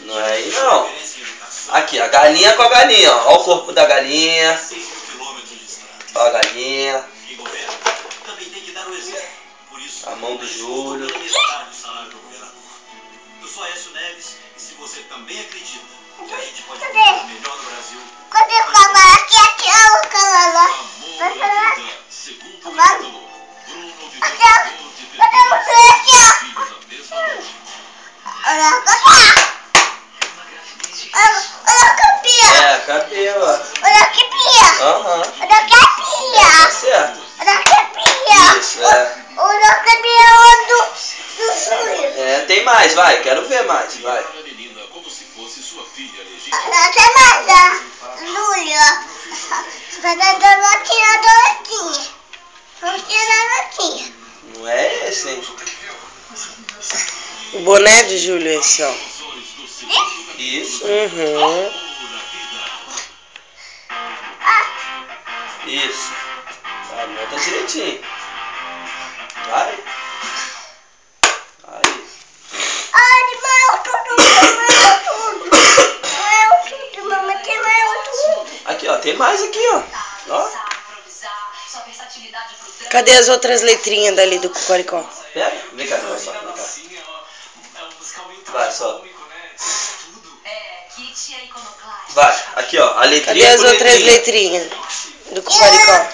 Não é aí não. Aqui, a galinha com a galinha, ó. Ó o corpo da galinha. Ó a galinha. A mão do Júlio. Eu sou Aécio Neves e se você também acredita que a gente pode viver melhor no Brasil. Cadê o cavalo? Aqui é o cavalo. Vai falar? Cavalo? Cadê você aqui, ó? Olha, olha que pia. É, cabelo, ó. Olha que pia. Aham. Olha que pia. Tá certo. Olha que pia. Isso, é. Olha que pia do Júlio. É, tem mais, vai. Quero ver mais, vai. Até mais, Júlio. Tá dando aqui na doletinha. Vamos tirar aqui. Não é esse, hein? O boné do Júlio esse, ó. Isso. Uhum. Isso. Vai, monta direitinho. Vai. Aí. Animal tudo. Mamãe tem mais tudo. Aqui, ó. Tem mais aqui, ó. Ó. Cadê as outras letrinhas dali do Cocoricó? Pega. Vem cá, vem cá. Vai, só. Vai. Aqui, ó. A letrinha. Cadê as por outras letrinha. letrinhas do Cocoricó?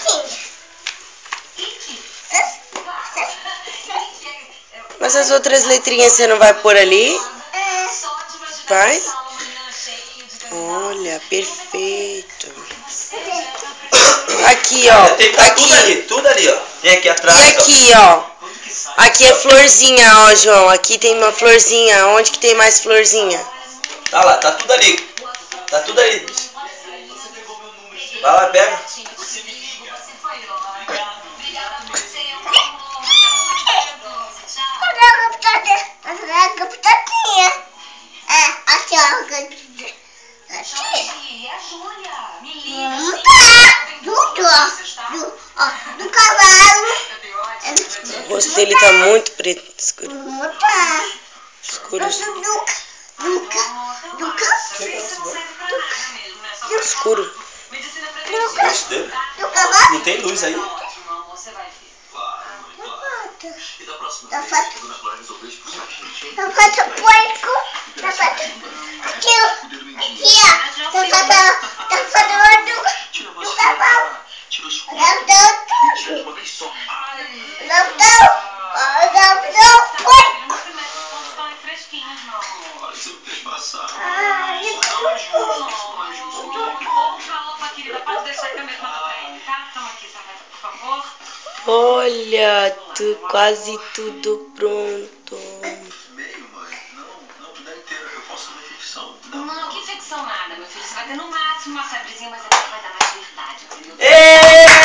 Mas as outras letrinhas você não vai pôr ali? Vai? Olha, perfeito. Aqui, ó. Tem que tá Aqui. tudo ali, ó. Tem aqui atrás, E aqui, ó. Aqui é florzinha, ó, João. Aqui tem uma florzinha. Onde que tem mais florzinha? ó. Tá lá, tá tudo ali. Tá tudo ali. Vai lá, pega. Cadê a capitaninha? Aqui, ó. Do cavalo. O rosto dele tá muito preto, escuro. Escuro. Escuro. O rosto dele? Do cavalo. Não tem luz aí. Da foto porco. Da foto. Aqui, ó. Da foto do cavalo. Olha, quase tudo pronto. Meio, mãe. Não, tu dá inteira. Eu posso uma infecção. Não, que infecção nada, meu filho. Você vai ter no máximo uma febrezinha, mas vai dar mais verdade, entendeu? Ê!